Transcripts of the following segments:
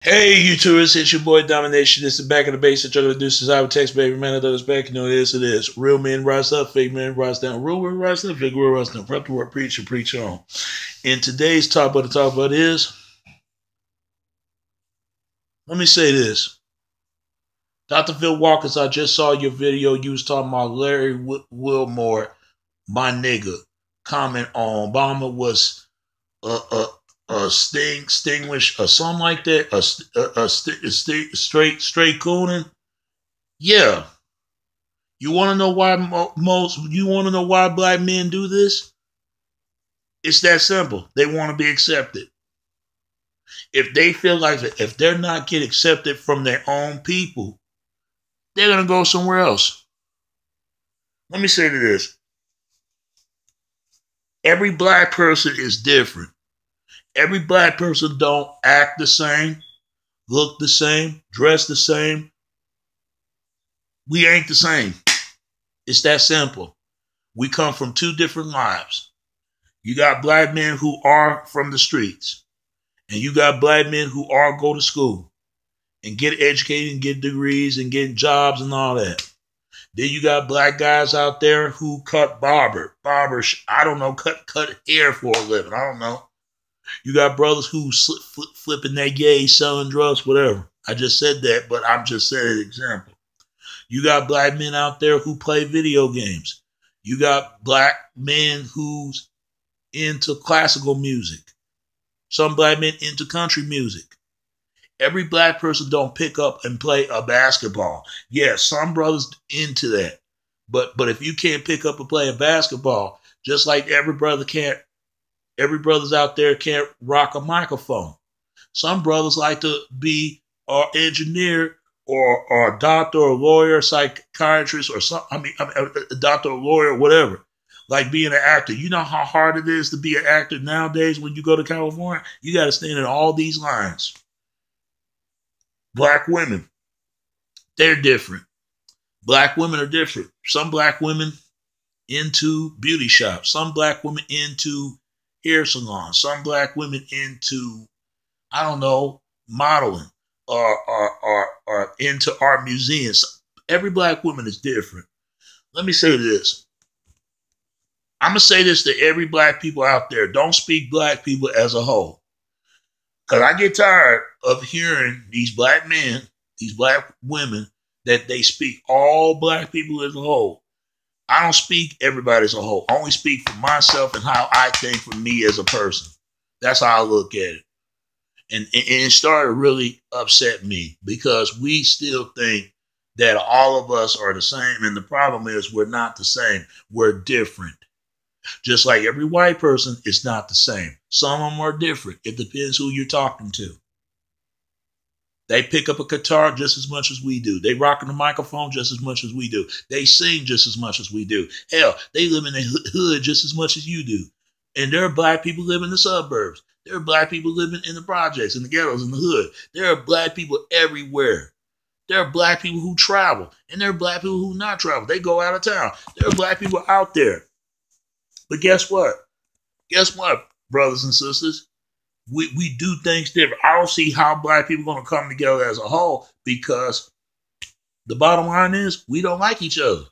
Hey, YouTubers, it's your boy Domination. This is Back in the Base. I'm going to do this is our text, baby. Man, that is back. You know, it is. Real men rise up, fake men rise down. Real men rise up, fake men rise down. Prep the word, preach and preach on. In today's talk about is, let me say this. Dr. Phil Walkers, I just saw your video. You was talking about Larry Wilmore, my nigga. Comment on Obama was extinguish or something like that, straight cooning. Yeah. You want to know why you want to know why black men do this? It's that simple. They want to be accepted. If they feel like if they're not getting accepted from their own people, they're going to go somewhere else. Let me say to this. Every black person is different. Every black person don't act the same, look the same, dress the same. We ain't the same. It's that simple. We come from two different lives. You got black men who are from the streets, and you got black men who are go to school and get educated and get degrees and get jobs and all that. Then you got black guys out there who cut barbers, I don't know, cut hair for a living. I don't know. You got brothers who flipping their gay, selling drugs, whatever. I just said that, but I'm just saying an example. You got black men out there who play video games. You got black men who's into classical music. Some black men into country music. Every black person don't pick up and play a basketball. Yeah, some brothers into that. But if you can't pick up and play a basketball, just like every brothers out there can't rock a microphone. Some brothers like to be an engineer or a doctor or a lawyer, psychiatrist, or a doctor or lawyer, whatever. Like being an actor. You know how hard it is to be an actor nowadays when you go to California? You got to stand in all these lines. Black women, they're different. Black women are different. Some black women into beauty shops. Some black women into hair salons. Some black women into, I don't know, modeling or into art museums. Every black woman is different. Let me say this. I'm going to say this to every black people out there. Don't speak black people as a whole. Because I get tired of hearing these black men, these black women, that they speak all black people as a whole. I don't speak everybody as a whole. I only speak for myself and how I think for me as a person. That's how I look at it. And it started to really upset me because we still think that all of us are the same. And the problem is we're not the same. We're different. Just like every white person is not the same. Some of them are different. It depends who you're talking to. They pick up a guitar just as much as we do. They rock the microphone just as much as we do. They sing just as much as we do. Hell, they live in the hood just as much as you do. And there are black people living in the suburbs. There are black people living in the projects, in the ghettos, in the hood. There are black people everywhere. There are black people who travel. And there are black people who not travel. They go out of town. There are black people out there. But guess what? Guess what, brothers and sisters? We do things different. I don't see how black people are going to come together as a whole because the bottom line is we don't like each other.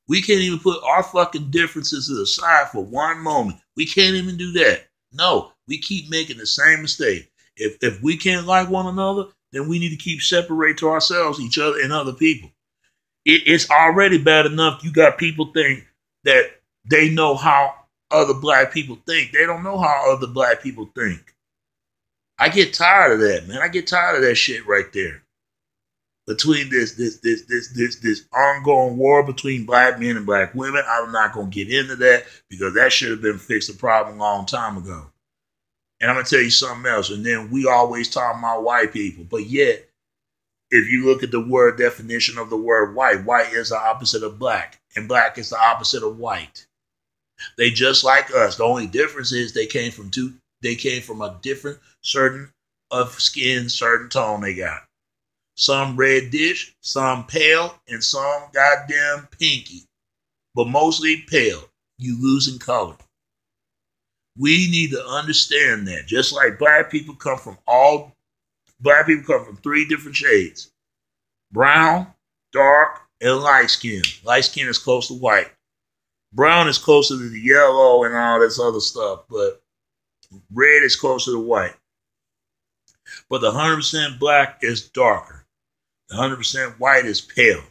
We can't even put our fucking differences to the side for one moment. We can't even do that. No, we keep making the same mistake. If we can't like one another, then we need to keep separate to ourselves, each other, and other people. It's already bad enough you got people think that they know how other black people think. They don't know how other black people think. I get tired of that, man. I get tired of that shit right there. Between this ongoing war between black men and black women, I'm not gonna get into that because that should have been fixed the problem a long time ago. And I'm gonna tell you something else. And then we always talk about white people, but yet, if you look at the word definition of the word white is the opposite of black, and black is the opposite of white. They just like us. The only difference is they came from a different certain of skin, certain tone they got. Some reddish, some pale, and some goddamn pinky. But mostly pale. You losing color. We need to understand that. Just like black people come from all Black people come from 3 different shades: brown, dark, and light skin. Light skin is close to white. Brown is closer to the yellow and all this other stuff, but red is closer to white. But the 100% black is darker. The 100% white is pale.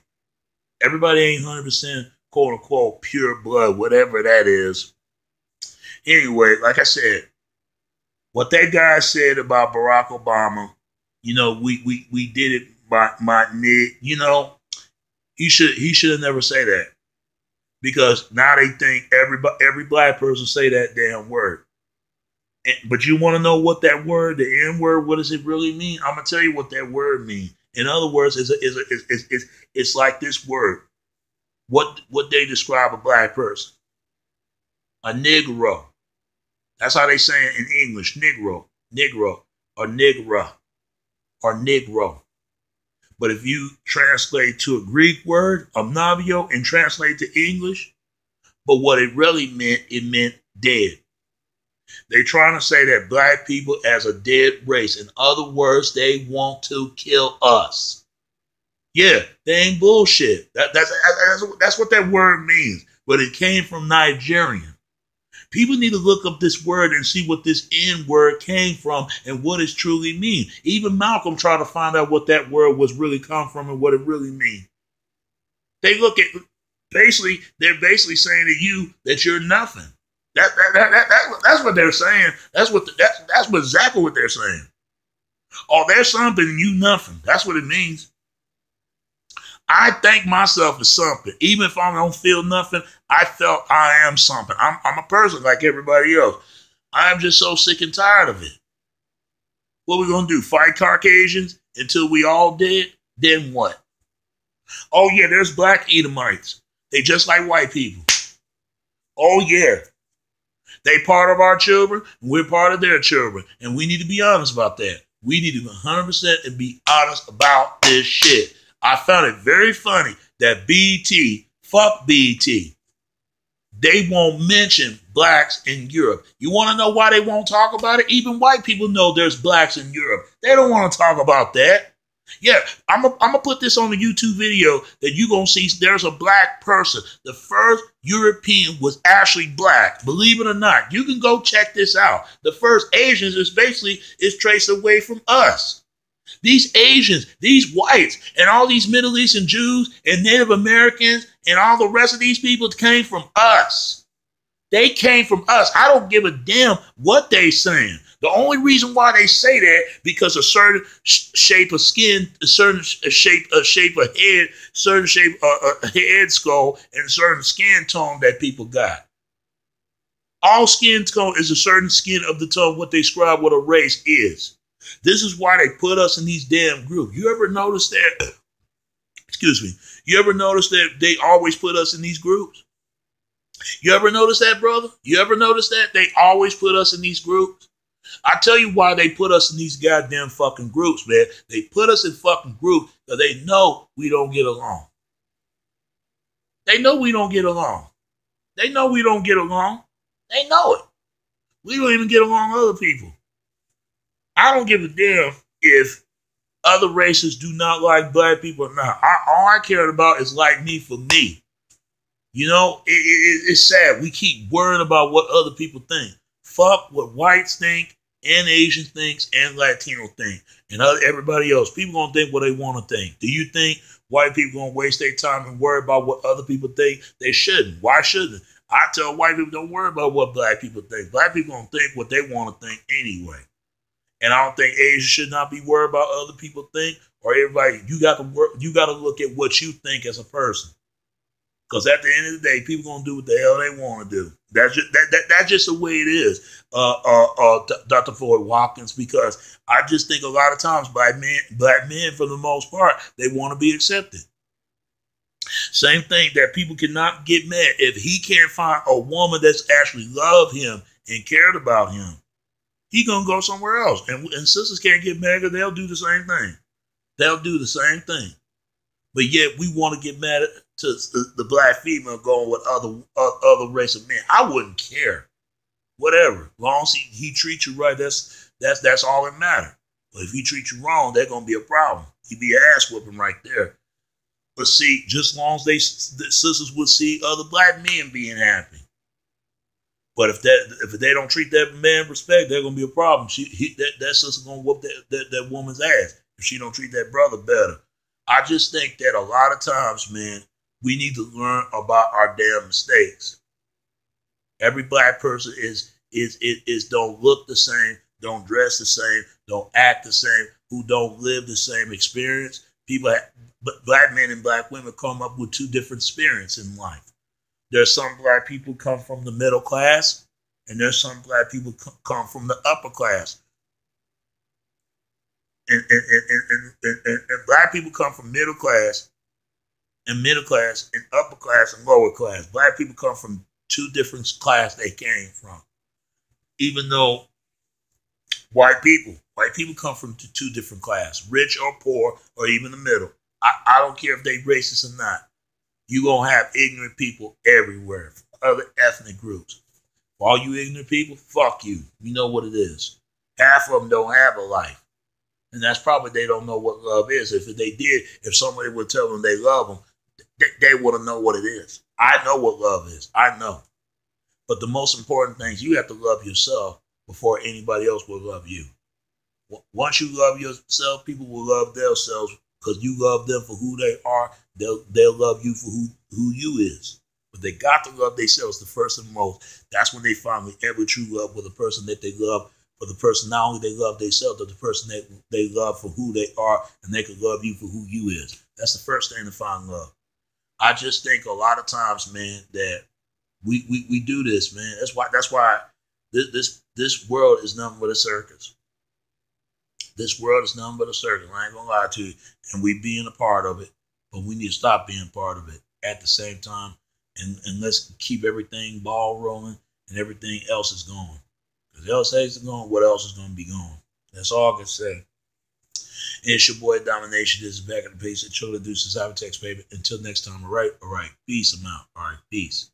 Everybody ain't 100% quote unquote pure blood, whatever that is. Anyway, like I said, what that guy said about Barack Obama, you know, we did it by my nigga, you know, he should have never said that. Because now they think every black person say that damn word. But you want to know what that word, the N word, what does it really mean? I'm gonna tell you what that word means. In other words, it's like this word. What they describe a black person, a negro. That's how they say it in English: negro, or negra, or negro. But if you translate to a Greek word, omnavio, and translate to English, but what it really meant, it meant dead. They're trying to say that black people as a dead race. In other words, they want to kill us. Yeah, they ain't bullshit. That's what that word means. But it came from Nigerian. People need to look up this word and see what this N word came from and what it truly means. Even Malcolm tried to find out what that word was really come from and what it really means. They look at they're basically saying to you that you're nothing. That's what they're saying. That's exactly what they're saying. Oh, there's something and you nothing. That's what it means. I think myself as something. Even if I don't feel nothing, I felt I am something. I'm a person like everybody else. I'm just so sick and tired of it. What we gonna do? Fight Caucasians until we all dead? Then what? Oh yeah, there's black Edomites. They just like white people. Oh yeah. They part of our children, and we're part of their children. And we need to be honest about that. We need to be 100% and be honest about this shit. I found it very funny that BT, fuck BT, they won't mention blacks in Europe. You want to know why they won't talk about it? Even white people know there's blacks in Europe. They don't want to talk about that. Yeah, I'm gonna put this on the YouTube video that you're going to see there's a black person. The first European was actually black. Believe it or not. You can go check this out. The first Asians is traced away from us. These Asians, these whites, and all these Middle Eastern Jews and Native Americans and all the rest of these people came from us. They came from us. I don't give a damn what they saying. The only reason why they say that because a certain shape of skin, a certain shape of head, certain shape of head skull, and a certain skin tone that people got. All skin tone is a certain skin of the tone, what they describe what a race is. This is why they put us in these damn groups. You ever notice that? Excuse me. You ever notice that they always put us in these groups? You ever notice that, brother? You ever notice that? They always put us in these groups. I tell you why they put us in these goddamn fucking groups, man. They put us in fucking groups because they know we don't get along. They know we don't get along. They know we don't get along. They know it. We don't even get along with other people. I don't give a damn if other races do not like black people or not. All I care about is like me for me. You know, it's sad. We keep worrying about what other people think. Fuck what whites think and Asians thinks and Latino think and everybody else. People gonna think what they want to think. Do you think white people gonna waste their time and worry about what other people think? They shouldn't. Why shouldn't? I tell white people don't worry about what black people think. Black people gonna think what they want to think anyway. And I don't think Asians should not be worried about other people think or everybody. You got to look at what you think as a person. Because at the end of the day, people gonna do what the hell they want to do. That's just the way it is, Dr. Floyd Watkins. Because I just think a lot of times black men, for the most part, they want to be accepted. Same thing that people cannot get mad if he can't find a woman that's actually loved him and cared about him. He gonna go somewhere else, and sisters can't get mad because they'll do the same thing. They'll do the same thing, but yet we want to get mad at to the black female going with other race of men. I wouldn't care. Whatever. As long as he treats you right, that's all that matters. But if he treat you wrong, there's gonna be a problem. He'd be an ass whooping right there. But see, just as long as the sisters would see other black men being happy. But if they don't treat that man with respect, there's gonna be a problem. That sister gonna whoop that woman's ass if she don't treat that brother better. I just think that a lot of times, man, we need to learn about our damn mistakes. Every black person is don't look the same, don't dress the same, don't act the same, who don't live the same experience. Black men and black women come up with two different experiences in life. There's some black people come from the middle class, and there's some black people come from the upper class. And black people come from middle class, and upper class and lower class. Black people come from two different classes they came from. Even though white people come from two different classes, rich or poor, or even the middle. I don't care if they racist or not. You're going to have ignorant people everywhere, other ethnic groups. For all you ignorant people, fuck you. You know what it is. Half of them don't have a life. And that's probably they don't know what love is. If they did, if somebody would tell them they love them, they wouldn't know what it is. I know what love is. I know. But the most important thing is you have to love yourself before anybody else will love you. Once you love yourself, people will love themselves because you love them for who they are. They'll love you for who you is. But they got to love themselves the first and most. That's when they finally ever true love with the person that they love. For the person, not only they love themselves, but the person that they love for who they are, and they can love you for who you is. That's the first thing to find love. I just think a lot of times, man, that we do this, man. That's why this world is nothing but a circus. This world is nothing but a circus. I ain't gonna lie to you. And we being a part of it, but we need to stop being part of it at the same time. And let's keep everything ball rolling and everything else is going. Because LSA is going, what else is going to be going? That's all I can say. And it's your boy Domination. This is Back in the Pace at Children Deuces Cybertext, baby. Until next time, all right? All right. Peace. I'm out. All right. Peace.